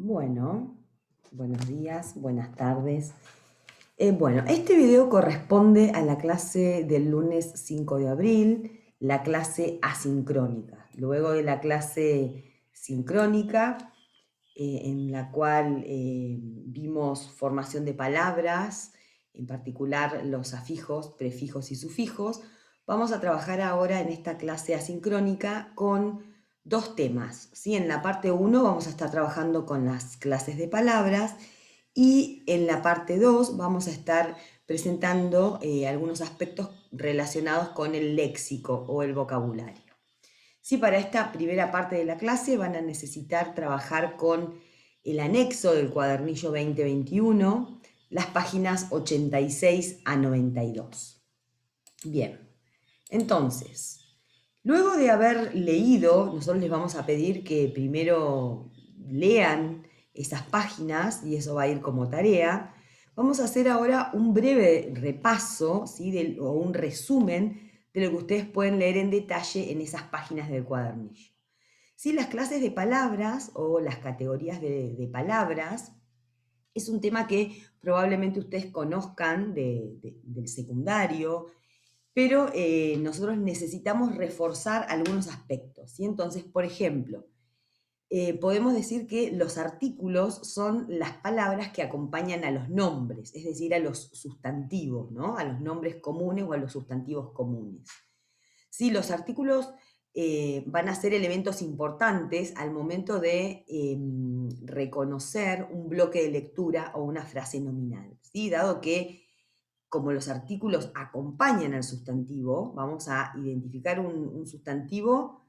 Bueno, buenos días, buenas tardes. Este video corresponde a la clase del lunes 5 de abril, la clase asincrónica. Luego de la clase sincrónica, en la cual vimos formación de palabras, en particular los afijos, prefijos y sufijos, vamos a trabajar ahora en esta clase asincrónica con dos temas, ¿sí? En la parte 1 vamos a estar trabajando con las clases de palabras y en la parte 2 vamos a estar presentando algunos aspectos relacionados con el léxico o el vocabulario. Sí, para esta primera parte de la clase van a necesitar trabajar con el anexo del cuadernillo 2021, las páginas 86 a 92. Bien, entonces, luego de haber leído, nosotros les vamos a pedir que primero lean esas páginas, y eso va a ir como tarea. Vamos a hacer ahora un breve repaso, ¿sí? O un resumen de lo que ustedes pueden leer en detalle en esas páginas del cuadernillo. ¿Sí? Las clases de palabras o las categorías de palabras es un tema que probablemente ustedes conozcan del secundario, pero nosotros necesitamos reforzar algunos aspectos, ¿sí? Entonces, por ejemplo, podemos decir que los artículos son las palabras que acompañan a los nombres, es decir, a los sustantivos, ¿no? A los nombres comunes o a los sustantivos comunes. Sí, los artículos van a ser elementos importantes al momento de reconocer un bloque de lectura o una frase nominal, ¿sí? Dado que como los artículos acompañan al sustantivo, vamos a identificar un sustantivo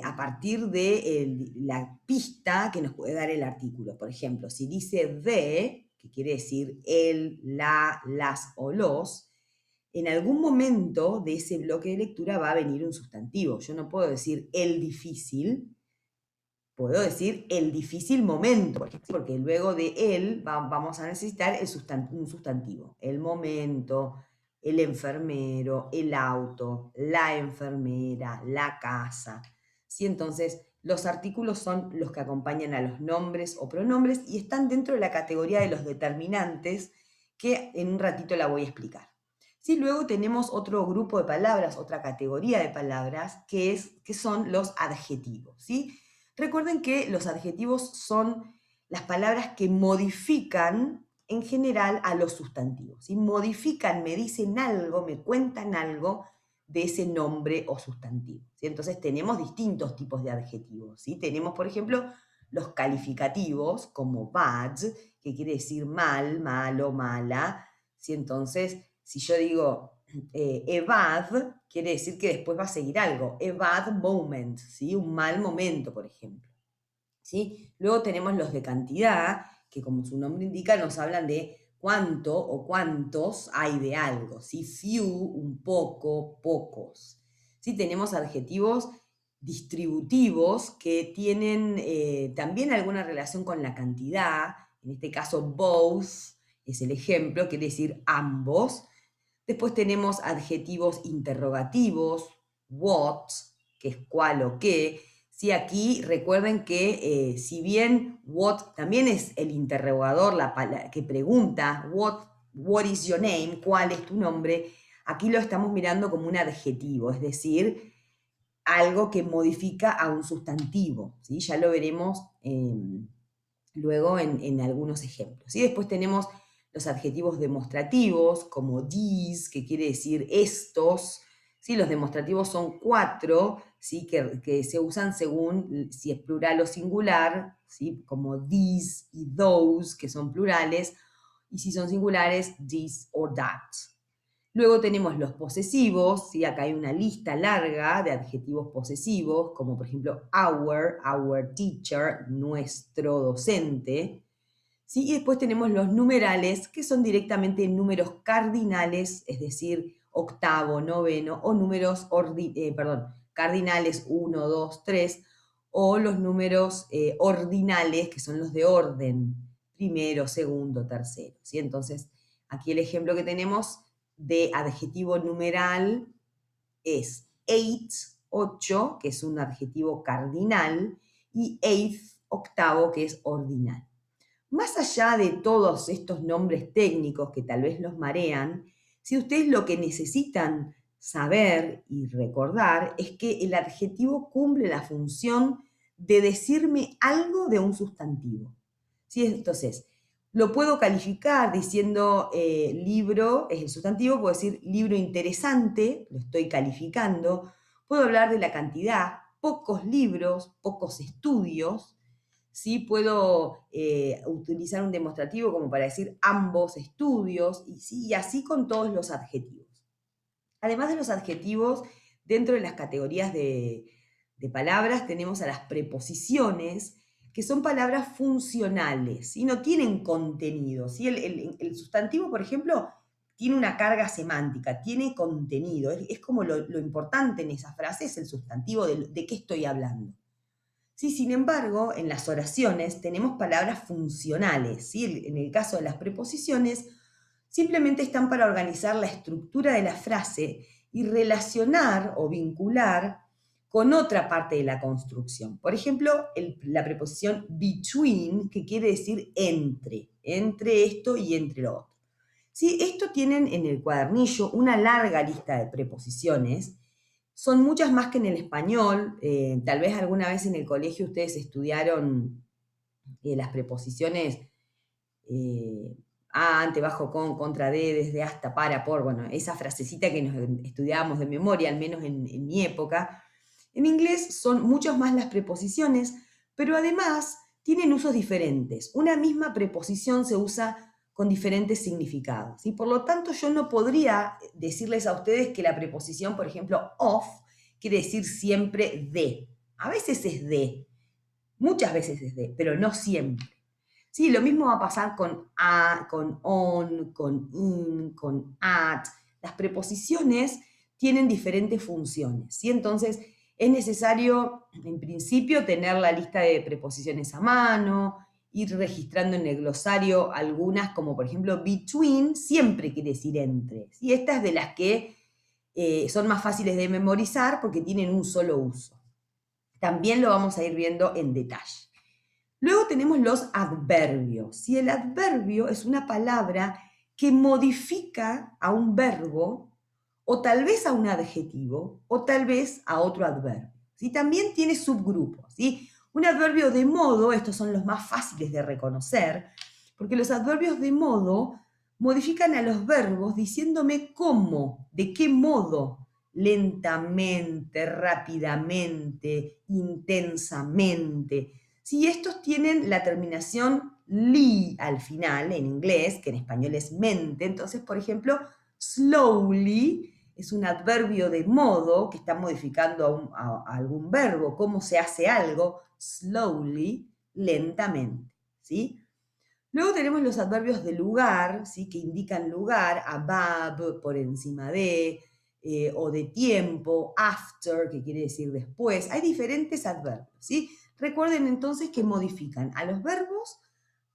a partir de la pista que nos puede dar el artículo. Por ejemplo, si dice de, que quiere decir el, la, las o los, en algún momento de ese bloque de lectura va a venir un sustantivo. Yo no puedo decir el difícil, puedo decir el difícil momento, porque luego de él vamos a necesitar un sustantivo. El momento, el enfermero, el auto, la enfermera, la casa. ¿Sí? Entonces, los artículos son los que acompañan a los nombres o pronombres y están dentro de la categoría de los determinantes, que en un ratito la voy a explicar. Sí, luego tenemos otro grupo de palabras, otra categoría de palabras, que son los adjetivos, ¿sí? Recuerden que los adjetivos son las palabras que modifican en general a los sustantivos, ¿sí? Modifican, me dicen algo, me cuentan algo de ese nombre o sustantivo, ¿sí? Entonces tenemos distintos tipos de adjetivos, ¿sí? Tenemos, por ejemplo, los calificativos como bad, que quiere decir mal, malo, mala, ¿sí? Entonces, si yo digo a bad, quiere decir que después va a seguir algo. A bad moment, ¿sí? Un mal momento, por ejemplo. ¿Sí? Luego tenemos los de cantidad, que como su nombre indica, nos hablan de cuánto o cuántos hay de algo. ¿Sí? Few, un poco, pocos. ¿Sí? Tenemos adjetivos distributivos que tienen también alguna relación con la cantidad. En este caso, both es el ejemplo, quiere decir ambos. Después tenemos adjetivos interrogativos, what, que es cuál o qué. Sí, aquí recuerden que si bien what también es el interrogador que pregunta, what is your name, cuál es tu nombre, aquí lo estamos mirando como un adjetivo, es decir, algo que modifica a un sustantivo, ¿sí? Ya lo veremos luego en algunos ejemplos. ¿Sí? Después tenemos los adjetivos demostrativos, como these, que quiere decir estos. ¿Sí? Los demostrativos son 4, ¿sí? que se usan según si es plural o singular, ¿sí? Como these y those, que son plurales, y si son singulares, this or that. Luego tenemos los posesivos, ¿sí? Acá hay una lista larga de adjetivos posesivos, como por ejemplo our teacher, nuestro docente. ¿Sí? Y después tenemos los numerales, que son directamente números cardinales, es decir, octavo, noveno, o números cardinales 1, 2, 3, o los números ordinales, que son los de orden, primero, segundo, tercero. ¿Sí? Entonces, aquí el ejemplo que tenemos de adjetivo numeral es 8, que es un adjetivo cardinal, y eighth, octavo, que es ordinal. Más allá de todos estos nombres técnicos que tal vez los marean, si ustedes lo que necesitan saber y recordar es que el adjetivo cumple la función de decirme algo de un sustantivo. ¿Sí? Entonces, lo puedo calificar diciendo libro, es el sustantivo, puedo decir libro interesante, lo estoy calificando, puedo hablar de la cantidad, pocos libros, pocos estudios, ¿sí? Puedo utilizar un demostrativo como para decir ambos estudios, y así con todos los adjetivos. Además de los adjetivos, dentro de las categorías de palabras tenemos a las preposiciones, que son palabras funcionales y no tienen contenido. ¿Sí? El sustantivo, por ejemplo, tiene una carga semántica, tiene contenido. Es como lo importante en esa frase es el sustantivo de qué estoy hablando. ¿Sí? Sin embargo, en las oraciones tenemos palabras funcionales. ¿Sí? En el caso de las preposiciones, simplemente están para organizar la estructura de la frase y relacionar o vincular con otra parte de la construcción. Por ejemplo, la preposición between, que quiere decir entre esto y entre lo otro. ¿Sí? Esto tienen en el cuadernillo una larga lista de preposiciones. Son muchas más que en el español. Tal vez alguna vez en el colegio ustedes estudiaron las preposiciones a, ante, bajo, con, contra, de, desde, hasta, para, por, bueno, esa frasecita que nos estudiábamos de memoria, al menos en mi época. En inglés son muchas más las preposiciones, pero además tienen usos diferentes. Una misma preposición se usa con diferentes significados. Y por lo tanto yo no podría decirles a ustedes que la preposición, por ejemplo, of, quiere decir siempre de. A veces es de, muchas veces es de, pero no siempre. Sí, lo mismo va a pasar con a, con on, con in, con at. Las preposiciones tienen diferentes funciones, ¿sí? Entonces, es necesario, en principio, tener la lista de preposiciones a mano, ir registrando en el glosario algunas, como por ejemplo between, siempre quiere decir entre. ¿Sí? Esta es de las que son más fáciles de memorizar porque tienen un solo uso. También lo vamos a ir viendo en detalle. Luego tenemos los adverbios. Y el adverbio es una palabra que modifica a un verbo, o tal vez a un adjetivo, o tal vez a otro adverbio. ¿Sí? También tiene subgrupos. ¿Sí? Un adverbio de modo, estos son los más fáciles de reconocer, porque los adverbios de modo modifican a los verbos diciéndome cómo, de qué modo, lentamente, rápidamente, intensamente. Si estos tienen la terminación li al final, en inglés, que en español es mente, entonces, por ejemplo, slowly es un adverbio de modo que está modificando a algún verbo, cómo se hace algo, slowly, lentamente, ¿sí? Luego tenemos los adverbios de lugar, ¿sí? Que indican lugar, above, por encima de, o de tiempo, after, que quiere decir después. Hay diferentes adverbios, ¿sí? Recuerden entonces que modifican a los verbos,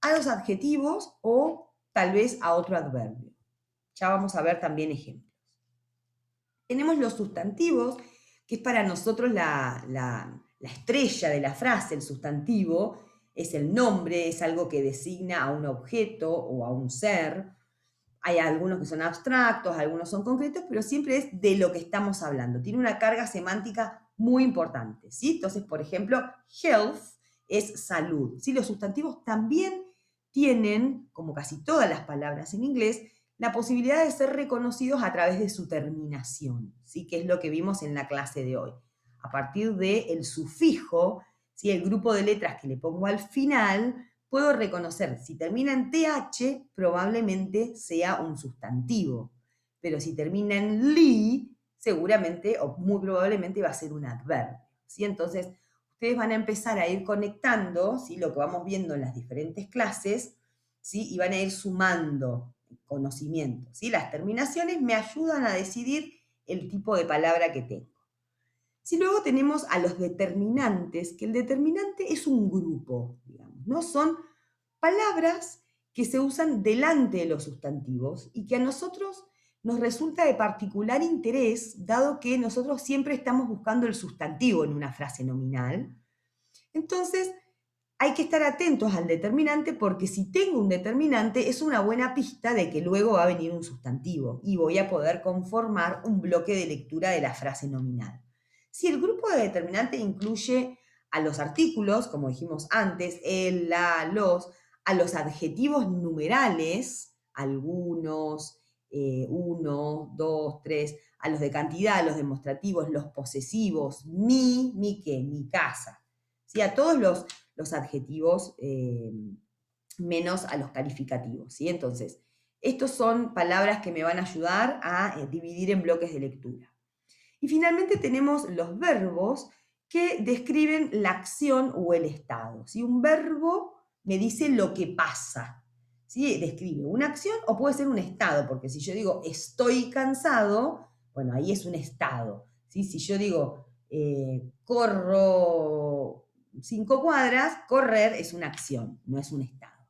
a los adjetivos o tal vez a otro adverbio. Ya vamos a ver también ejemplos. Tenemos los sustantivos, que es para nosotros la estrella de la frase, el sustantivo, es el nombre, es algo que designa a un objeto o a un ser. Hay algunos que son abstractos, algunos son concretos, pero siempre es de lo que estamos hablando. Tiene una carga semántica muy importante, ¿sí? Entonces, por ejemplo, health es salud, ¿sí? Los sustantivos también tienen, como casi todas las palabras en inglés, la posibilidad de ser reconocidos a través de su terminación, ¿sí? Que es lo que vimos en la clase de hoy. A partir del sufijo, ¿sí? El grupo de letras que le pongo al final, puedo reconocer, si termina en TH, probablemente sea un sustantivo, pero si termina en li, seguramente o muy probablemente va a ser un adverbio, ¿sí? Entonces, ustedes van a empezar a ir conectando, ¿sí? Lo que vamos viendo en las diferentes clases, ¿sí? Y van a ir sumando conocimiento, ¿sí? Las terminaciones me ayudan a decidir el tipo de palabra que tengo. Si luego tenemos a los determinantes, que el determinante es un grupo, digamos, ¿no? Son palabras que se usan delante de los sustantivos y que a nosotros nos resulta de particular interés, dado que nosotros siempre estamos buscando el sustantivo en una frase nominal. Entonces, hay que estar atentos al determinante porque si tengo un determinante es una buena pista de que luego va a venir un sustantivo y voy a poder conformar un bloque de lectura de la frase nominal. Si el grupo de determinante incluye a los artículos, como dijimos antes, el, la, los, a los adjetivos numerales, algunos, uno, dos, tres, a los de cantidad, los demostrativos, los posesivos, mi qué, mi casa. ¿Sí? A todos los adjetivos menos a los calificativos. ¿Sí? Entonces, estos son palabras que me van a ayudar a dividir en bloques de lectura. Y finalmente tenemos los verbos que describen la acción o el estado. ¿Sí? Un verbo me dice lo que pasa. ¿Sí? Describe una acción o puede ser un estado, porque si yo digo estoy cansado, bueno, ahí es un estado. ¿Sí? Si yo digo corro 5 cuadras, correr es una acción, no es un estado.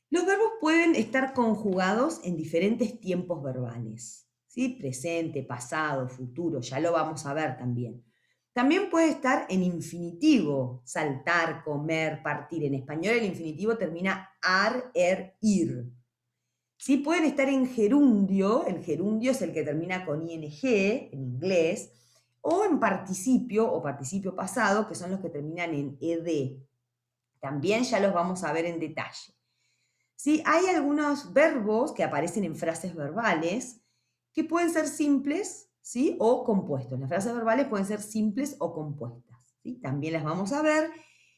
Los verbos pueden estar conjugados en diferentes tiempos verbales, ¿sí? Presente, pasado, futuro, ya lo vamos a ver también. También puede estar en infinitivo, saltar, comer, partir. En español el infinitivo termina ar, er, ir. ¿Sí? Pueden estar en gerundio, el gerundio es el que termina con ing en inglés, o en participio o participio pasado, que son los que terminan en ed. También ya los vamos a ver en detalle. ¿Sí? Hay algunos verbos que aparecen en frases verbales que pueden ser simples, ¿sí? O compuestos. Las frases verbales pueden ser simples o compuestas, ¿sí? También las vamos a ver.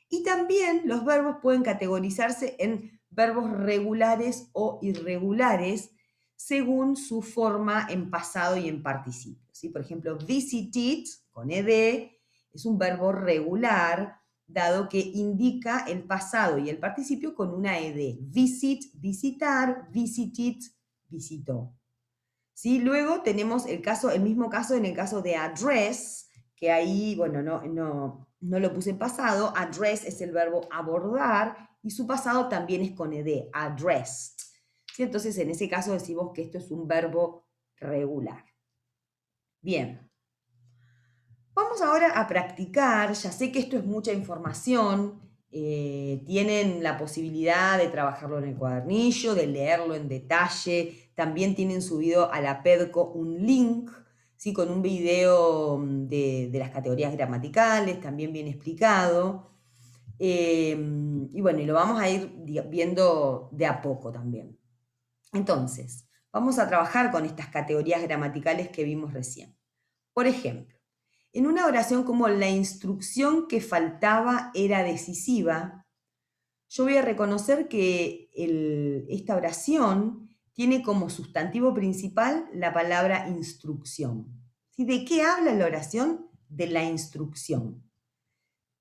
Y también los verbos pueden categorizarse en verbos regulares o irregulares según su forma en pasado y en participio, ¿sí? Por ejemplo, visited, con ed, es un verbo regular, dado que indica el pasado y el participio con una ed. Visit, visitar, visited, visitó. ¿Sí? Luego tenemos el mismo caso en el caso de address, que ahí, bueno, no lo puse en pasado. Address es el verbo abordar y su pasado también es con ed, addressed. ¿Sí? Entonces, en ese caso decimos que esto es un verbo regular. Bien. Vamos ahora a practicar, ya sé que esto es mucha información, tienen la posibilidad de trabajarlo en el cuadernillo, de leerlo en detalle, también tienen subido a la PEDCO un link, ¿sí? Con un video de las categorías gramaticales, también bien explicado, y bueno, y lo vamos a ir viendo de a poco también. Entonces, vamos a trabajar con estas categorías gramaticales que vimos recién. Por ejemplo, en una oración como la instrucción que faltaba era decisiva, yo voy a reconocer que esta oración tiene como sustantivo principal la palabra instrucción. ¿Sí? ¿De qué habla la oración? De la instrucción.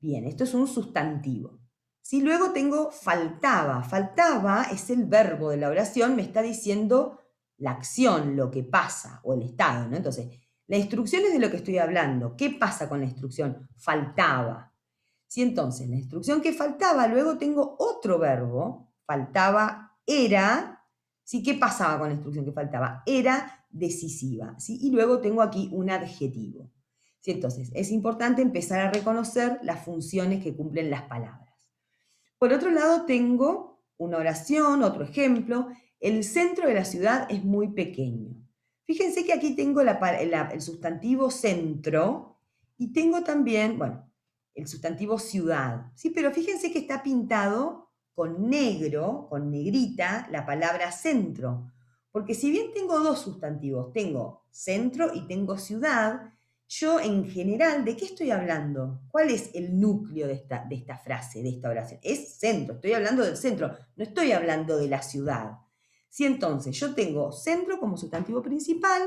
Bien, esto es un sustantivo. Si luego tengo faltaba, faltaba es el verbo de la oración, me está diciendo la acción, lo que pasa, o el estado, ¿no? Entonces, la instrucción es de lo que estoy hablando. ¿Qué pasa con la instrucción? Faltaba. Si entonces la instrucción que faltaba, luego tengo otro verbo, faltaba era, ¿sí? ¿Qué pasaba con la instrucción que faltaba? Era decisiva, ¿sí? Y luego tengo aquí un adjetivo. ¿Sí? Entonces, es importante empezar a reconocer las funciones que cumplen las palabras. Por otro lado, tengo una oración, otro ejemplo. El centro de la ciudad es muy pequeño. Fíjense que aquí tengo el sustantivo centro y tengo también, bueno, el sustantivo ciudad. ¿Sí? Pero fíjense que está pintado con negro, con negrita, la palabra centro. Porque si bien tengo dos sustantivos, tengo centro y tengo ciudad, yo en general, ¿de qué estoy hablando? ¿Cuál es el núcleo de esta frase, de esta oración? Es centro, estoy hablando del centro, no estoy hablando de la ciudad. Si entonces yo tengo centro como sustantivo principal,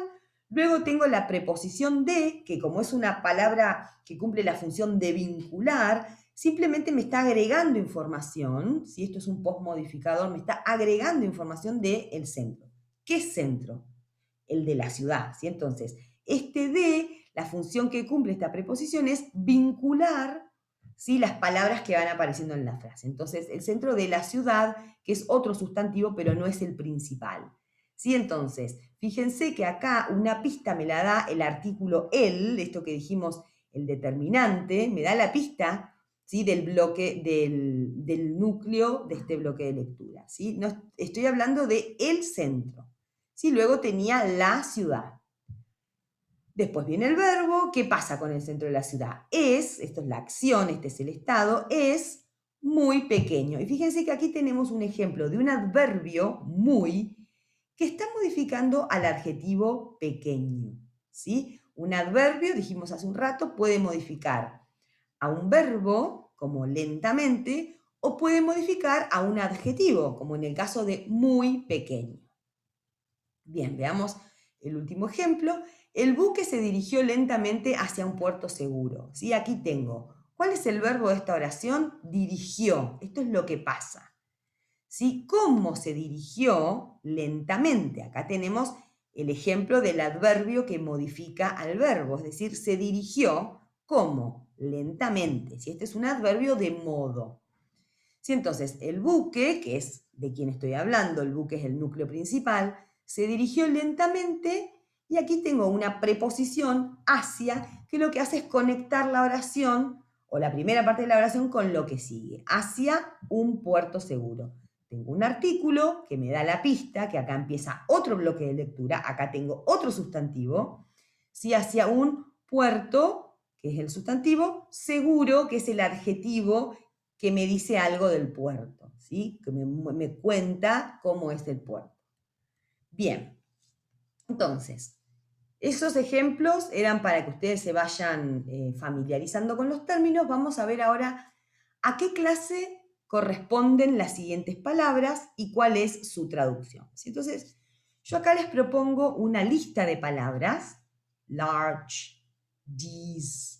luego tengo la preposición de, que como es una palabra que cumple la función de vincular, simplemente me está agregando información, si esto es un postmodificador, me está agregando información del centro. ¿Qué centro? El de la ciudad, ¿sí? Entonces, este de, la función que cumple esta preposición es vincular, ¿sí? Las palabras que van apareciendo en la frase. Entonces, el centro de la ciudad, que es otro sustantivo, pero no es el principal. ¿Sí? Entonces, fíjense que acá una pista me la da el artículo el, esto que dijimos, el determinante, me da la pista, ¿sí? Del bloque, del núcleo de este bloque de lectura, ¿sí? No, estoy hablando de el centro, ¿sí? Luego tenía la ciudad. Después viene el verbo. ¿Qué pasa con el centro de la ciudad? Esto es la acción, este es el estado, es muy pequeño. Y fíjense que aquí tenemos un ejemplo de un adverbio muy que está modificando al adjetivo pequeño, ¿sí? Un adverbio, dijimos hace un rato, puede modificar a un verbo, como lentamente, o puede modificar a un adjetivo, como en el caso de muy pequeño. Bien, veamos el último ejemplo. El buque se dirigió lentamente hacia un puerto seguro. ¿Sí? Aquí tengo. ¿Cuál es el verbo de esta oración? Dirigió. Esto es lo que pasa. ¿Sí? ¿Cómo se dirigió? Lentamente. Acá tenemos el ejemplo del adverbio que modifica al verbo. Es decir, se dirigió. ¿Cómo? Lentamente. ¿Sí? Este es un adverbio de modo. ¿Sí? Entonces, el buque, que es de quien estoy hablando, el buque es el núcleo principal, se dirigió lentamente y aquí tengo una preposición hacia que lo que hace es conectar la oración o la primera parte de la oración con lo que sigue, hacia un puerto seguro. Tengo un artículo que me da la pista, que acá empieza otro bloque de lectura, acá tengo otro sustantivo, ¿sí? Hacia un puerto, que es el sustantivo, seguro, que es el adjetivo que me dice algo del puerto, ¿sí? Que me cuenta cómo es el puerto. Bien, entonces, esos ejemplos eran para que ustedes se vayan familiarizando con los términos. Vamos a ver ahora a qué clase corresponden las siguientes palabras y cuál es su traducción. ¿Sí? Entonces, yo acá les propongo una lista de palabras: large, these,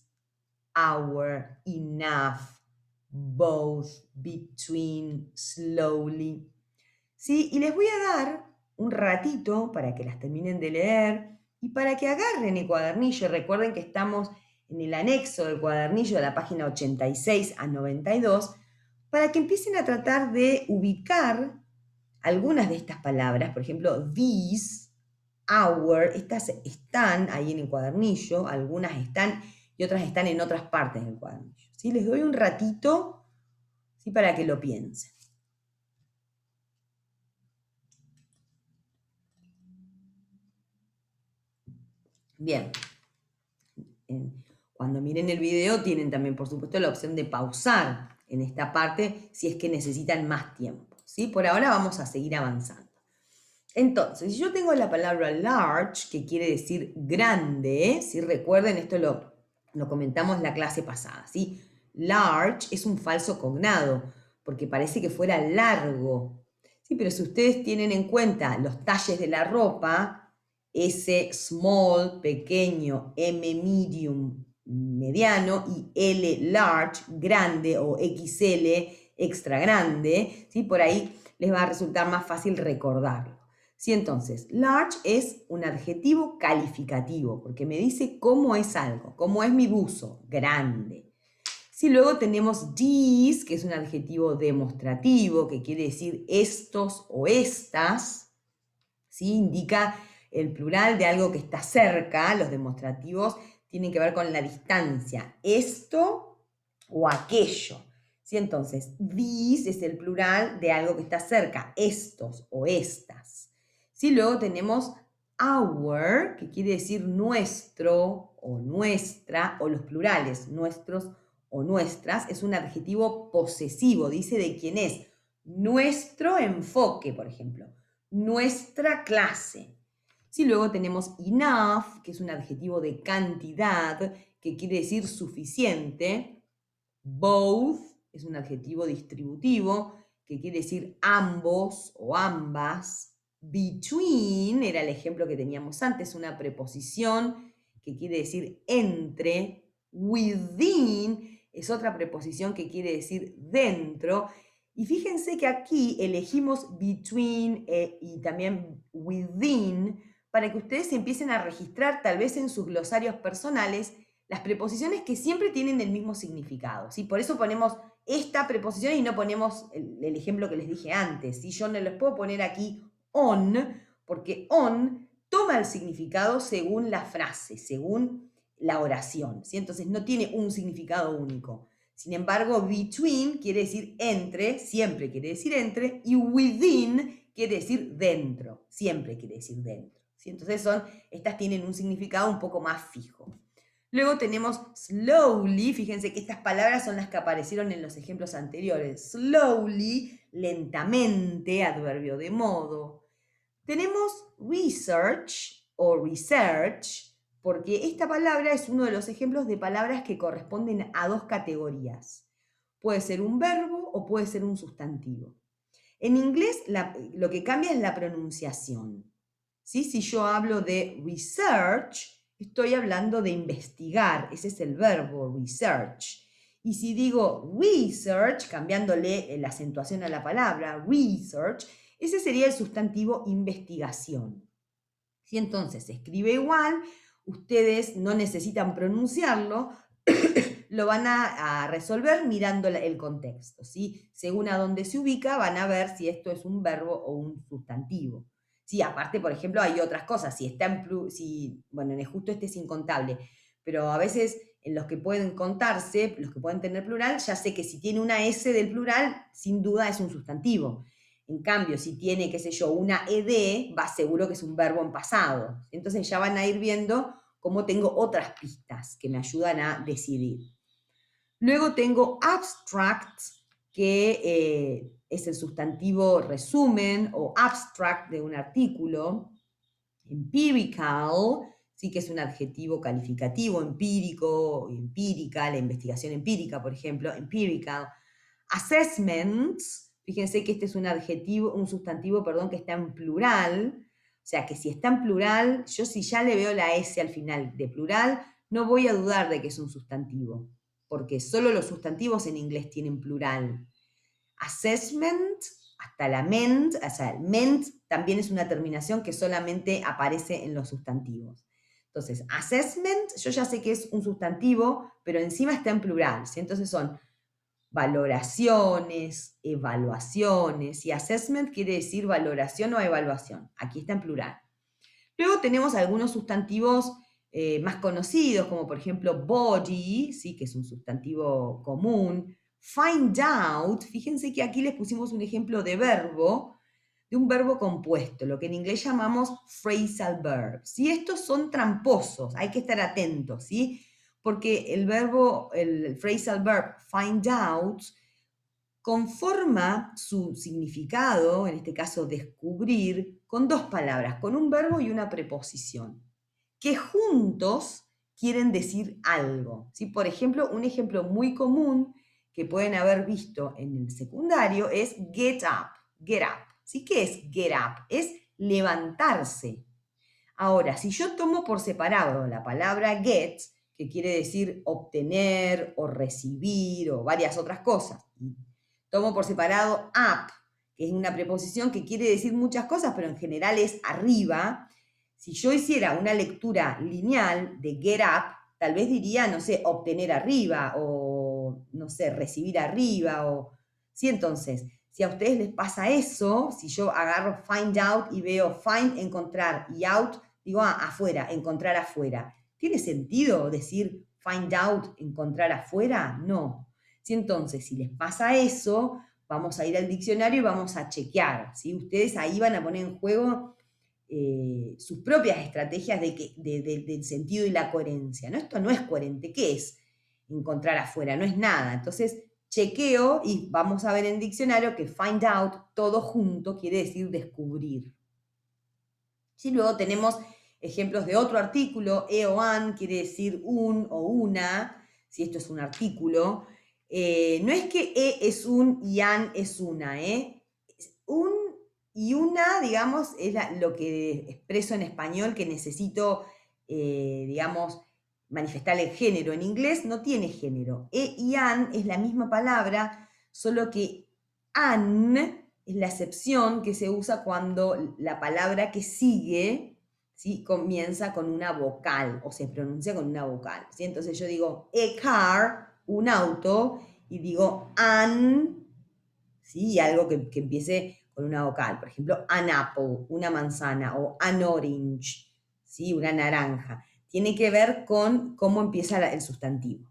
our, enough, both, between, slowly. ¿Sí? Y les voy a dar un ratito para que las terminen de leer y para que agarren el cuadernillo. Recuerden que estamos en el anexo del cuadernillo de la página 86 a 92, para que empiecen a tratar de ubicar algunas de estas palabras. Por ejemplo, these, our, estas están ahí en el cuadernillo, algunas están y otras están en otras partes del cuadernillo. ¿Sí? Les doy un ratito, ¿sí? Para que lo piensen. Bien. Cuando miren el video tienen también, por supuesto, la opción de pausar en esta parte si es que necesitan más tiempo, ¿sí? Por ahora vamos a seguir avanzando. Entonces, si yo tengo la palabra large, que quiere decir grande, ¿sí? Recuerden, esto lo comentamos la clase pasada, ¿sí? Large es un falso cognado, porque parece que fuera largo, ¿sí? Pero si ustedes tienen en cuenta los talles de la ropa, S small, pequeño, M medium, mediano, y L large, grande, o XL, extra grande, ¿sí? Por ahí les va a resultar más fácil recordarlo. Sí, entonces, large es un adjetivo calificativo, porque me dice cómo es algo, cómo es mi buzo, grande. Sí, luego tenemos these, que es un adjetivo demostrativo, que quiere decir estos o estas, ¿sí? Indica el plural de algo que está cerca. Los demostrativos tienen que ver con la distancia, esto o aquello. ¿Sí? Entonces, these es el plural de algo que está cerca, estos o estas. ¿Sí? Luego tenemos our, que quiere decir nuestro o nuestra, o los plurales, nuestros o nuestras, es un adjetivo posesivo, dice de quién es. Nuestro enfoque, por ejemplo. Nuestra clase. Sí, luego tenemos enough, que es un adjetivo de cantidad, que quiere decir suficiente. Both es un adjetivo distributivo, que quiere decir ambos o ambas. Between era el ejemplo que teníamos antes, una preposición que quiere decir entre. Within es otra preposición que quiere decir dentro. Y fíjense que aquí elegimos between y también within para que ustedes empiecen a registrar, tal vez en sus glosarios personales, las preposiciones que siempre tienen el mismo significado, ¿sí? Por eso ponemos esta preposición y no ponemos el ejemplo que les dije antes, ¿sí? Yo no les puedo poner aquí on, porque on toma el significado según la frase, según la oración, ¿sí? Entonces no tiene un significado único. Sin embargo, between quiere decir entre, siempre quiere decir entre, y within quiere decir dentro, siempre quiere decir dentro. ¿Sí? Entonces estas tienen un significado un poco más fijo. Luego tenemos slowly, fíjense que estas palabras son las que aparecieron en los ejemplos anteriores. Slowly, lentamente, adverbio de modo. Tenemos research o research, porque esta palabra es uno de los ejemplos de palabras que corresponden a dos categorías. Puede ser un verbo o puede ser un sustantivo. En inglés lo que cambia es la pronunciación. ¿Sí? Si yo hablo de research, estoy hablando de investigar, ese es el verbo research. Y si digo research, cambiándole la acentuación a la palabra, research, ese sería el sustantivo investigación. Si entonces se escribe igual, ustedes no necesitan pronunciarlo, lo van a resolver mirando el contexto, ¿sí? Según a dónde se ubica, van a ver si esto es un verbo o un sustantivo. Sí, aparte, por ejemplo, hay otras cosas. Si está bueno, en justo este es incontable, pero a veces en los que pueden contarse, los que pueden tener plural, ya sé que si tiene una S del plural, sin duda es un sustantivo. En cambio, si tiene, qué sé yo, una ed, va seguro que es un verbo en pasado. Entonces ya van a ir viendo cómo tengo otras pistas que me ayudan a decidir. Luego tengo abstract, que es el sustantivo resumen o abstract de un artículo. Empirical, sí que es un adjetivo calificativo, empírico, empírica, la investigación empírica, por ejemplo, empirical. Assessments, fíjense que este es un adjetivo, un sustantivo, perdón, que está en plural. O sea, que si está en plural, yo si ya le veo la S al final de plural, no voy a dudar de que es un sustantivo, porque solo los sustantivos en inglés tienen plural. Assessment, hasta la ment, o sea, ment también es una terminación que solamente aparece en los sustantivos. Entonces, assessment, yo ya sé que es un sustantivo, pero encima está en plural, ¿sí? Entonces son valoraciones, evaluaciones, y assessment quiere decir valoración o evaluación. Aquí está en plural. Luego tenemos algunos sustantivos más conocidos, como por ejemplo body, ¿sí? Que es un sustantivo común. Find out, fíjense que aquí les pusimos un ejemplo de verbo, de un verbo compuesto, lo que en inglés llamamos phrasal verbs. ¿Sí? Estos son tramposos, hay que estar atentos, ¿sí? Porque el verbo, el phrasal verb find out, conforma su significado, en este caso descubrir, con dos palabras, con un verbo y una preposición, que juntos quieren decir algo. ¿Sí? Por ejemplo, un ejemplo muy común que pueden haber visto en el secundario es get up, get up. ¿Sí? ¿Qué es get up? Es levantarse. Ahora, si yo tomo por separado la palabra get, que quiere decir obtener o recibir o varias otras cosas, y tomo por separado up, que es una preposición que quiere decir muchas cosas, pero en general es arriba. Si yo hiciera una lectura lineal de get up, tal vez diría, no sé, obtener arriba, o no sé, recibir arriba, o... Sí, entonces, si a ustedes les pasa eso, si yo agarro find out y veo find, encontrar, y out, digo, afuera, encontrar afuera. ¿Tiene sentido decir find out, encontrar afuera? No. Si entonces, si les pasa eso, vamos a ir al diccionario y vamos a chequear. ¿Sí? Ustedes ahí van a poner en juego sus propias estrategias del sentido y la coherencia. ¿No? Esto no es coherente. ¿Qué es encontrar afuera? No es nada. Entonces, chequeo y vamos a ver en el diccionario que find out, todo junto, quiere decir descubrir. ¿Sí? Luego tenemos ejemplos de otro artículo, e o an, quiere decir un o una, si esto es un artículo. No es que e es un y an es una, un y una, digamos, es lo que expreso en español que necesito, digamos, manifestar el género. En inglés no tiene género. E y an es la misma palabra, solo que an es la excepción que se usa cuando la palabra que sigue, ¿sí? Comienza con una vocal o se pronuncia con una vocal. ¿Sí? Entonces yo digo a car, un auto, y digo an, ¿sí? Algo que empiece con una vocal. Por ejemplo, an apple, una manzana, o an orange, ¿sí? Una naranja. Tiene que ver con cómo empieza el sustantivo.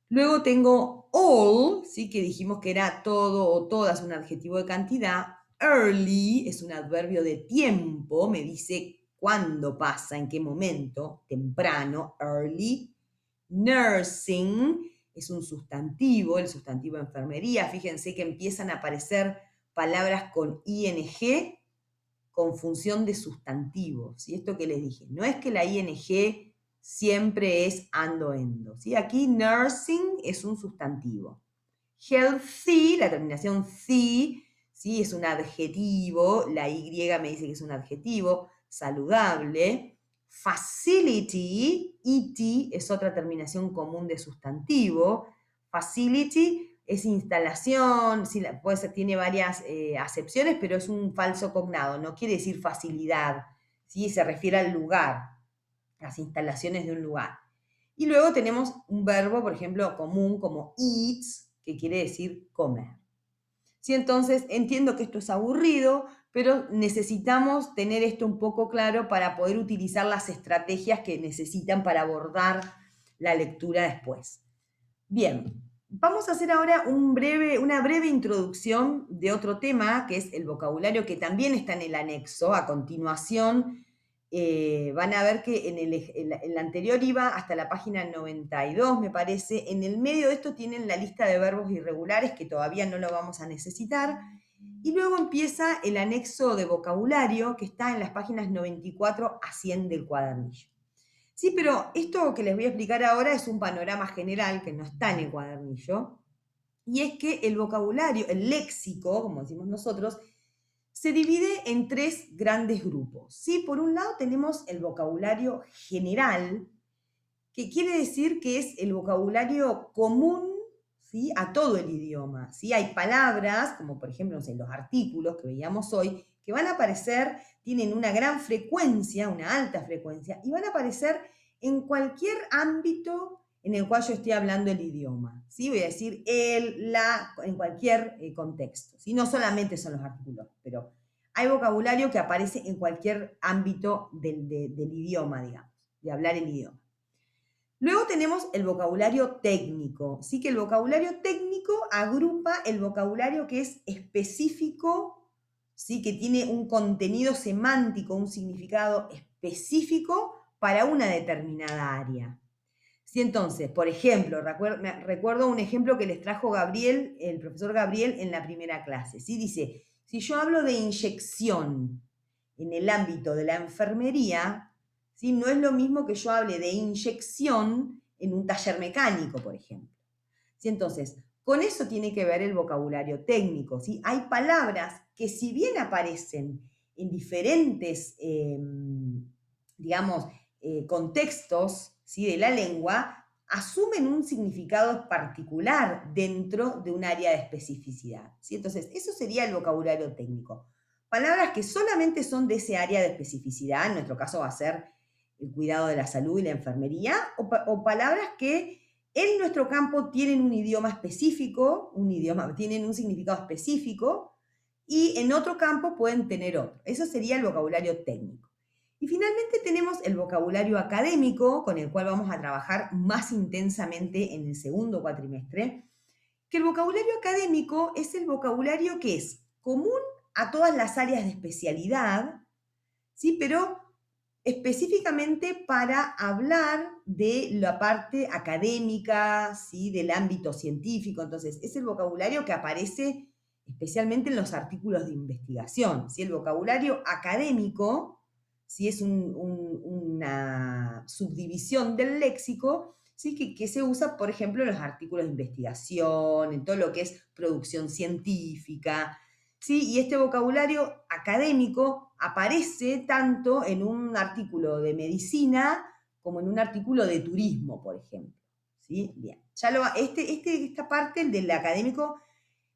Luego tengo all, ¿sí? Que dijimos que era todo o todas, un adjetivo de cantidad. Early es un adverbio de tiempo, me dice cuándo pasa, en qué momento, temprano, early. Nursing es un sustantivo, el sustantivo de enfermería. Fíjense que empiezan a aparecer palabras con ing con función de sustantivos. ¿Sí? Esto que les dije, no es que la ing siempre es ando, endo. ¿Sí? Aquí nursing es un sustantivo. Healthy, la terminación "thy", ¿sí? Es un adjetivo, la y me dice que es un adjetivo, saludable. Facility, it, es otra terminación común de sustantivo. Facility es instalación, sí, puede ser, tiene varias acepciones, pero es un falso cognado, no quiere decir facilidad, ¿sí? Se refiere al lugar, las instalaciones de un lugar. Y luego tenemos un verbo, por ejemplo, común como eats, que quiere decir comer. ¿Sí? Entonces, entiendo que esto es aburrido, pero necesitamos tener esto un poco claro para poder utilizar las estrategias que necesitan para abordar la lectura después. Bien, vamos a hacer ahora una breve introducción de otro tema, que es el vocabulario, que también está en el anexo. A continuación, van a ver que en el anterior iba hasta la página 92, me parece. En el medio de esto tienen la lista de verbos irregulares, que todavía no lo vamos a necesitar. Y luego empieza el anexo de vocabulario, que está en las páginas 94 a 100 del cuadernillo. Sí, pero esto que les voy a explicar ahora es un panorama general que no está en el cuadernillo, y es que el vocabulario, el léxico, como decimos nosotros, se divide en tres grandes grupos. ¿Sí? Por un lado tenemos el vocabulario general, que quiere decir que es el vocabulario común, ¿sí? A todo el idioma. ¿Sí? Hay palabras, como por ejemplo, no sé, los artículos que veíamos hoy, que van a aparecer, tienen una gran frecuencia, una alta frecuencia, y van a aparecer en cualquier ámbito en el cual yo esté hablando el idioma. ¿Sí? Voy a decir el, la, en cualquier contexto. ¿Sí? No solamente son los artículos, pero hay vocabulario que aparece en cualquier ámbito del idioma, digamos, de hablar el idioma. Luego tenemos el vocabulario técnico, ¿sí? Que el vocabulario técnico agrupa el vocabulario que es específico, ¿sí? Que tiene un contenido semántico, un significado específico para una determinada área. ¿Sí? Entonces, por ejemplo, recuerdo un ejemplo que les trajo Gabriel, el profesor Gabriel, en la primera clase. ¿Sí? Dice, si yo hablo de inyección en el ámbito de la enfermería, ¿sí? No es lo mismo que yo hable de inyección en un taller mecánico, por ejemplo. ¿Sí? Entonces, con eso tiene que ver el vocabulario técnico. ¿Sí? Hay palabras que si bien aparecen en diferentes, digamos, contextos, ¿sí? De la lengua, asumen un significado particular dentro de un área de especificidad. ¿Sí? Entonces, eso sería el vocabulario técnico. Palabras que solamente son de ese área de especificidad, en nuestro caso va a ser el cuidado de la salud y la enfermería, o palabras que en nuestro campo tienen un idioma específico, tienen un significado específico, y en otro campo pueden tener otro. Eso sería el vocabulario técnico. Y finalmente tenemos el vocabulario académico, con el cual vamos a trabajar más intensamente en el segundo cuatrimestre, que el vocabulario académico es el vocabulario que es común a todas las áreas de especialidad, ¿sí? Pero específicamente para hablar de la parte académica, ¿sí? Del ámbito científico. Entonces, es el vocabulario que aparece especialmente en los artículos de investigación. ¿Sí? El vocabulario académico, ¿sí? Es una subdivisión del léxico, ¿sí? Que se usa, por ejemplo, en los artículos de investigación, en todo lo que es producción científica, ¿sí? Y este vocabulario académico aparece tanto en un artículo de medicina como en un artículo de turismo, por ejemplo. ¿Sí? Bien. Esta parte, el del académico,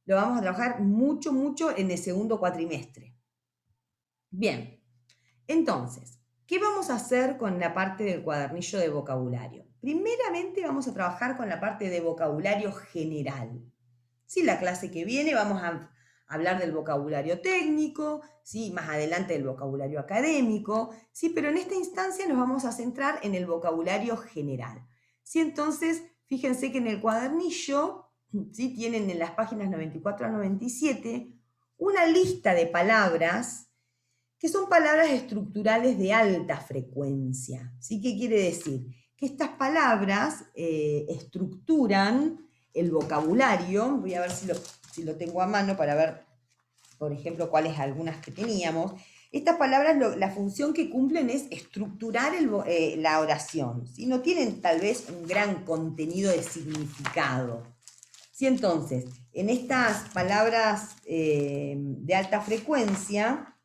lo vamos a trabajar mucho, mucho en el segundo cuatrimestre. Bien. Entonces, ¿qué vamos a hacer con la parte del cuadernillo de vocabulario? Primeramente vamos a trabajar con la parte de vocabulario general. ¿Sí? La clase que viene vamos a hablar del vocabulario técnico, ¿sí? Más adelante del vocabulario académico, ¿sí? Pero en esta instancia nos vamos a centrar en el vocabulario general. ¿Sí? Entonces, fíjense que en el cuadernillo, ¿sí? Tienen en las páginas 94 a 97 una lista de palabras que son palabras estructurales de alta frecuencia. ¿Sí? ¿Qué quiere decir? Que estas palabras estructuran el vocabulario. Voy a ver si lo tengo a mano para ver, por ejemplo, cuáles algunas que teníamos. Estas palabras, la función que cumplen es estructurar la oración, ¿sí? No tienen tal vez un gran contenido de significado. ¿Sí? Entonces, en estas palabras de alta frecuencia,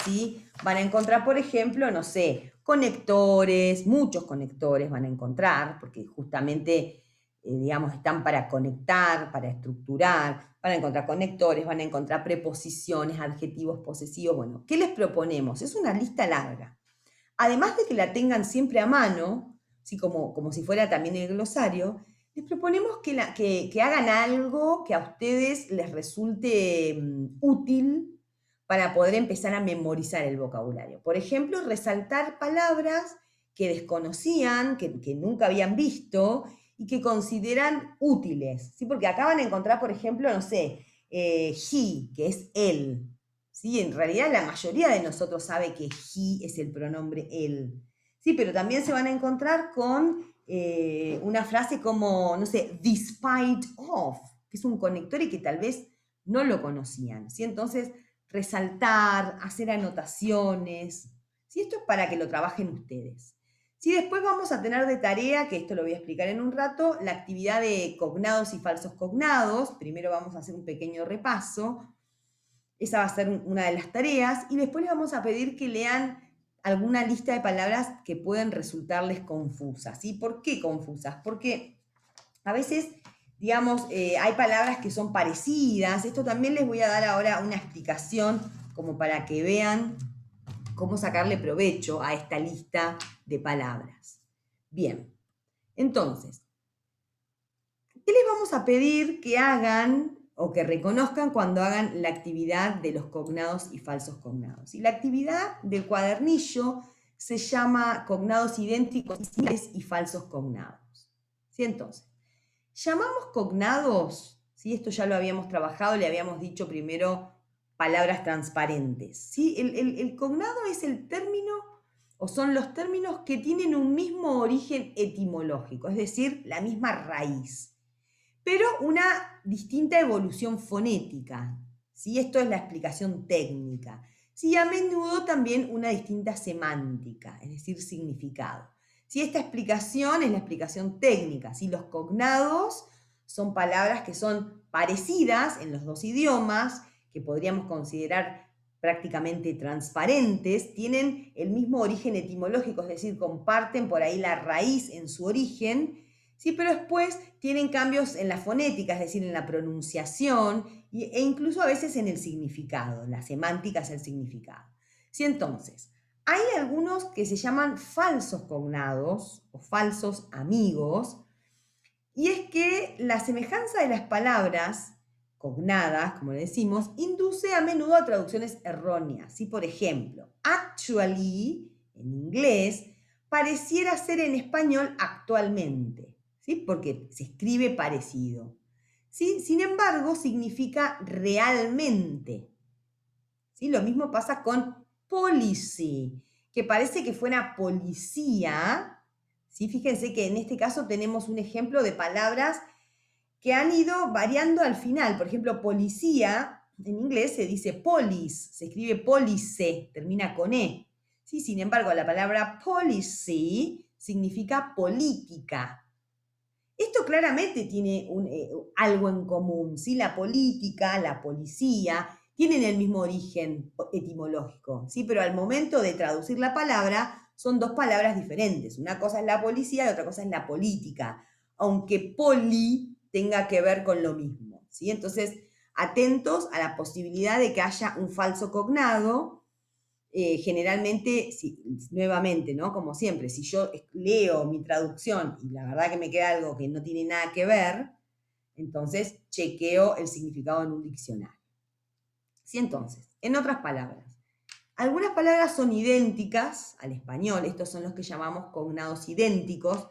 ¿sí? Van a encontrar, por ejemplo, no sé, conectores, muchos conectores van a encontrar, porque justamente, digamos, están para conectar, para estructurar, van a encontrar conectores, van a encontrar preposiciones, adjetivos posesivos. Bueno, ¿qué les proponemos? Es una lista larga. Además de que la tengan siempre a mano, ¿sí? Como si fuera también el glosario, les proponemos que hagan algo que a ustedes les resulte útil para poder empezar a memorizar el vocabulario. Por ejemplo, resaltar palabras que desconocían, que nunca habían visto y que consideran útiles, ¿sí? Porque acá van a encontrar, por ejemplo, no sé, he, que es él, ¿sí? En realidad la mayoría de nosotros sabe que he es el pronombre él, ¿sí? Pero también se van a encontrar con una frase como, no sé, despite of, que es un conector y que tal vez no lo conocían, ¿sí? Entonces, resaltar, hacer anotaciones, ¿sí? Esto es para que lo trabajen ustedes. ¿Sí? Después vamos a tener de tarea, que esto lo voy a explicar en un rato, la actividad de cognados y falsos cognados. Primero vamos a hacer un pequeño repaso. Esa va a ser una de las tareas. Y después les vamos a pedir que lean alguna lista de palabras que pueden resultarles confusas. ¿Sí? ¿Por qué confusas? Porque a veces, digamos, hay palabras que son parecidas. Esto también les voy a dar ahora una explicación como para que vean cómo sacarle provecho a esta lista de palabras. Bien, entonces, ¿qué les vamos a pedir que hagan o que reconozcan cuando hagan la actividad de los cognados y falsos cognados? Y la actividad del cuadernillo se llama cognados idénticos y falsos cognados. ¿Sí? Entonces, llamamos cognados, ¿sí? Esto ya lo habíamos trabajado, le habíamos dicho primero palabras transparentes. ¿Sí? El cognado es el término o son los términos que tienen un mismo origen etimológico, es decir, la misma raíz, pero una distinta evolución fonética. ¿Sí? Esto es la explicación técnica. Sí, a menudo también una distinta semántica, es decir, significado. ¿Sí? Esta explicación es la explicación técnica. ¿Sí? Los cognados son palabras que son parecidas en los dos idiomas, que podríamos considerar prácticamente transparentes, tienen el mismo origen etimológico, es decir, comparten por ahí la raíz en su origen, ¿sí? Pero después tienen cambios en la fonética, es decir, en la pronunciación e incluso a veces en el significado. La semántica es el significado. ¿Sí? Entonces, hay algunos que se llaman falsos cognados o falsos amigos, y es que la semejanza de las palabras cognadas, como le decimos, induce a menudo a traducciones erróneas. ¿Sí? Por ejemplo, actually, en inglés, pareciera ser en español actualmente, ¿sí? Porque se escribe parecido. ¿Sí? Sin embargo, significa realmente. ¿Sí? Lo mismo pasa con policy, que parece que fuera policía. ¿Sí? Fíjense que en este caso tenemos un ejemplo de palabras que han ido variando al final. Por ejemplo, policía, en inglés se dice police, se escribe police, termina con E. ¿Sí? Sin embargo, la palabra policy significa política. Esto claramente tiene algo en común, ¿sí? La política, la policía, tienen el mismo origen etimológico, ¿sí? Pero al momento de traducir la palabra, son dos palabras diferentes. Una cosa es la policía y otra cosa es la política, aunque poli tenga que ver con lo mismo, ¿sí? Entonces, atentos a la posibilidad de que haya un falso cognado. Generalmente, nuevamente, ¿no? Como siempre, si yo leo mi traducción y la verdad que me queda algo que no tiene nada que ver, entonces chequeo el significado en un diccionario. ¿Sí? Entonces, en otras palabras, algunas palabras son idénticas al español, estos son los que llamamos cognados idénticos,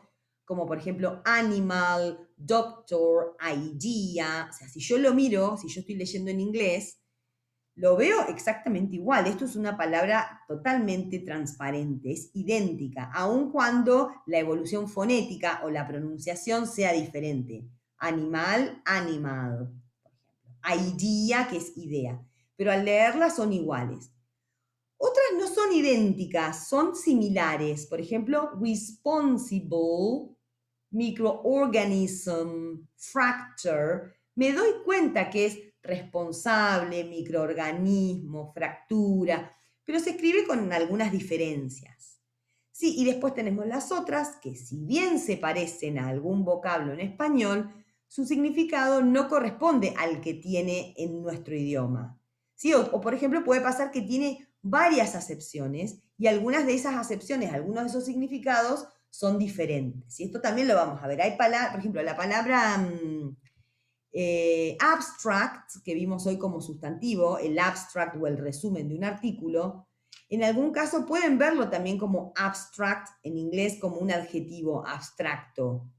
como por ejemplo animal, doctor, idea. O sea, si yo lo miro, si yo estoy leyendo en inglés, lo veo exactamente igual. Esto es una palabra totalmente transparente, es idéntica, aun cuando la evolución fonética o la pronunciación sea diferente. Animal, animal, por ejemplo. Idea, que es idea. Pero al leerla son iguales. Otras no son idénticas, son similares. Por ejemplo, responsible, microorganism, fracture. Me doy cuenta que es responsable, microorganismo, fractura, pero se escribe con algunas diferencias. Sí, y después tenemos las otras que si bien se parecen a algún vocablo en español, su significado no corresponde al que tiene en nuestro idioma. ¿Sí? O por ejemplo puede pasar que tiene varias acepciones y algunas de esas acepciones, algunos de esos significados son diferentes. Y esto también lo vamos a ver. Hay palabras, por ejemplo, la palabra abstract, que vimos hoy como sustantivo, el abstract o el resumen de un artículo, en algún caso pueden verlo también como abstract en inglés, como un adjetivo abstracto.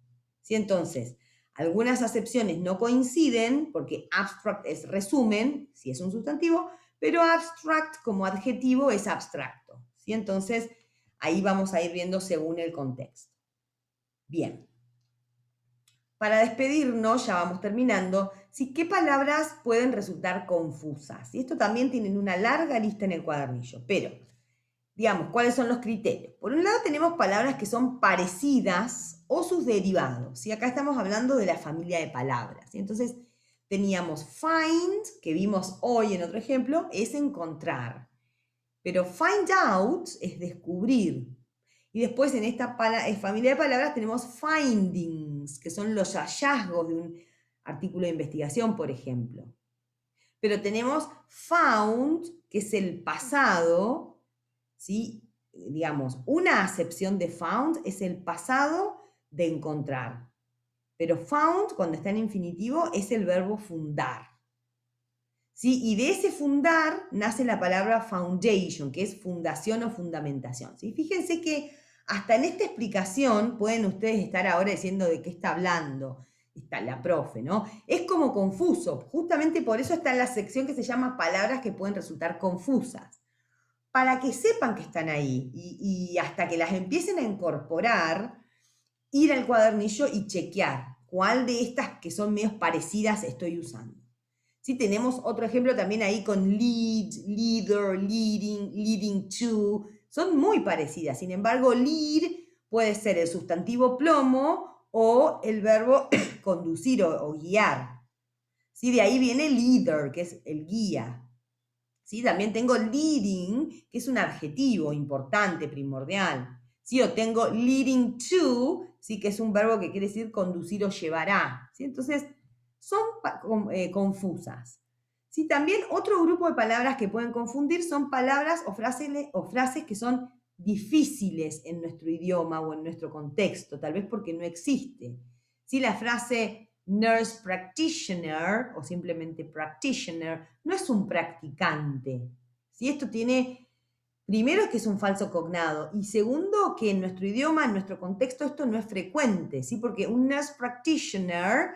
¿Sí? Entonces, algunas acepciones no coinciden porque abstract es resumen, si es un sustantivo, pero abstract como adjetivo es abstracto. ¿Sí? Entonces, ahí vamos a ir viendo según el contexto. Bien. Para despedirnos, ya vamos terminando, ¿sí? ¿Qué palabras pueden resultar confusas? Y esto también tienen una larga lista en el cuadernillo, pero digamos, ¿cuáles son los criterios? Por un lado tenemos palabras que son parecidas o sus derivados, y acá estamos hablando de la familia de palabras. ¿Sí? Entonces teníamos find, que vimos hoy en otro ejemplo, es encontrar, pero find out es descubrir. Y después en esta familia de palabras tenemos findings, que son los hallazgos de un artículo de investigación, por ejemplo. Pero tenemos found, que es el pasado, ¿sí? Digamos, una acepción de found es el pasado de encontrar. Pero found, cuando está en infinitivo, es el verbo fundar. ¿Sí? Y de ese fundar nace la palabra foundation, que es fundación o fundamentación. ¿Sí? Fíjense que hasta en esta explicación pueden ustedes estar ahora diciendo de qué está hablando está la profe, ¿no? Es como confuso, justamente por eso está en la sección que se llama palabras que pueden resultar confusas, para que sepan que están ahí y hasta que las empiecen a incorporar, ir al cuadernillo y chequear cuál de estas que son medio parecidas estoy usando. Sí, tenemos otro ejemplo también ahí con lead, leader, leading, leading to. Son muy parecidas. Sin embargo, lead puede ser el sustantivo plomo o el verbo conducir o guiar. ¿Sí? De ahí viene leader, que es el guía. ¿Sí? También tengo leading, que es un adjetivo importante, primordial. ¿Sí? O tengo leading to, ¿sí? Que es un verbo que quiere decir conducir o llevará. ¿Sí? Entonces, son confusas. ¿Sí? También otro grupo de palabras que pueden confundir son palabras o frases que son difíciles en nuestro idioma o en nuestro contexto, tal vez porque no existe. ¿Sí? La frase nurse practitioner o simplemente practitioner no es un practicante. ¿Sí? Esto tiene, primero, que es un falso cognado, y segundo, que en nuestro idioma, en nuestro contexto, esto no es frecuente, ¿sí? Porque un nurse practitioner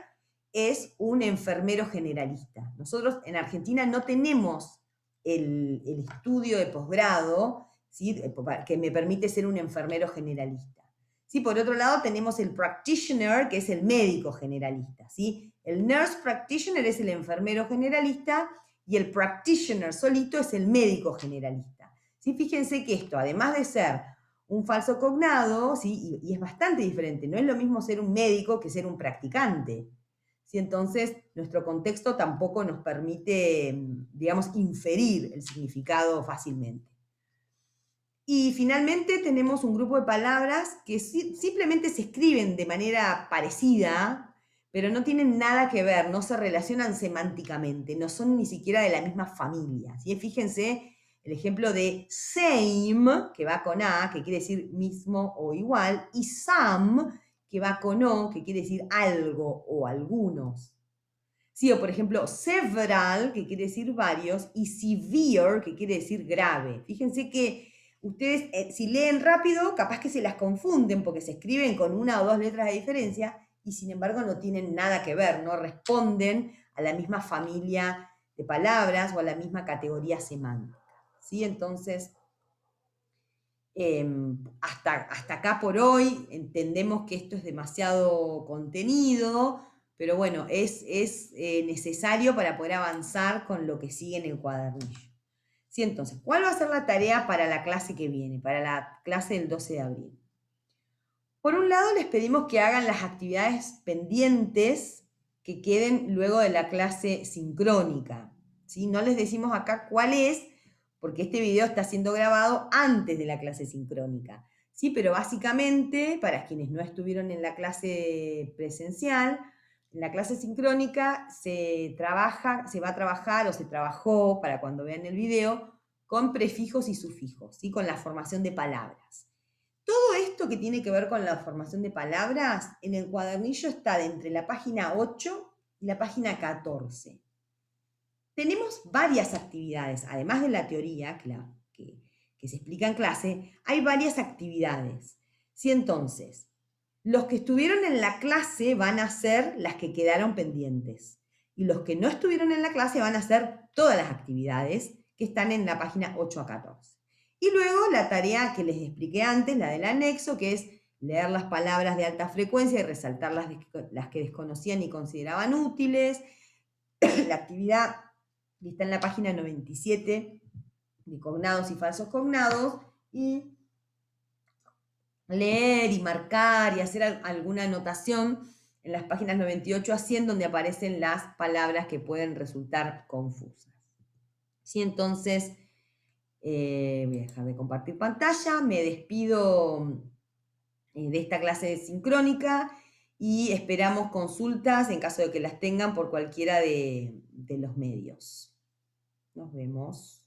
es un enfermero generalista. Nosotros en Argentina no tenemos el estudio de posgrado, ¿sí? Que me permite ser un enfermero generalista. ¿Sí? Por otro lado tenemos el practitioner, que es el médico generalista. ¿Sí? El nurse practitioner es el enfermero generalista y el practitioner solito es el médico generalista. ¿Sí? Fíjense que esto, además de ser un falso cognado, ¿sí? y es bastante diferente, no es lo mismo ser un médico que ser un practicante. ¿Sí? Entonces, nuestro contexto tampoco nos permite, digamos, inferir el significado fácilmente. Y finalmente tenemos un grupo de palabras que simplemente se escriben de manera parecida, pero no tienen nada que ver, no se relacionan semánticamente, no son ni siquiera de la misma familia. ¿Sí? Fíjense el ejemplo de same, que va con A, que quiere decir mismo o igual, y some, que va con O, que quiere decir algo o algunos. Sí, o por ejemplo, several, que quiere decir varios, y severe, que quiere decir grave. Fíjense que Ustedes, si leen rápido, capaz que se las confunden porque se escriben con una o dos letras de diferencia y sin embargo no tienen nada que ver, no responden a la misma familia de palabras o a la misma categoría semántica. ¿Sí? Entonces, hasta acá por hoy entendemos que esto es demasiado contenido, pero bueno, es necesario para poder avanzar con lo que sigue en el cuadernillo. Sí, entonces, ¿cuál va a ser la tarea para la clase que viene, para la clase del 12 de abril? Por un lado, les pedimos que hagan las actividades pendientes que queden luego de la clase sincrónica. ¿Sí? No les decimos acá cuál es, porque este video está siendo grabado antes de la clase sincrónica. ¿Sí? Pero básicamente, para quienes no estuvieron en la clase presencial, en la clase sincrónica se va a trabajar o se trabajó, para cuando vean el video, con prefijos y sufijos, ¿sí? Con la formación de palabras. Todo esto que tiene que ver con la formación de palabras, en el cuadernillo está de entre la página 8 y la página 14. Tenemos varias actividades, además de la teoría que se explica en clase, hay varias actividades. ¿Sí? Entonces, los que estuvieron en la clase van a ser las que quedaron pendientes. Y los que no estuvieron en la clase van a hacer todas las actividades que están en la página 8 a 14. Y luego la tarea que les expliqué antes, la del anexo, que es leer las palabras de alta frecuencia y resaltar las que desconocían y consideraban útiles. La actividad que está en la página 97 de cognados y falsos cognados, y leer y marcar y hacer alguna anotación en las páginas 98 a 100 donde aparecen las palabras que pueden resultar confusas. ¿Sí? Entonces, voy a dejar de compartir pantalla, me despido de esta clase sincrónica y esperamos consultas en caso de que las tengan por cualquiera de los medios. Nos vemos.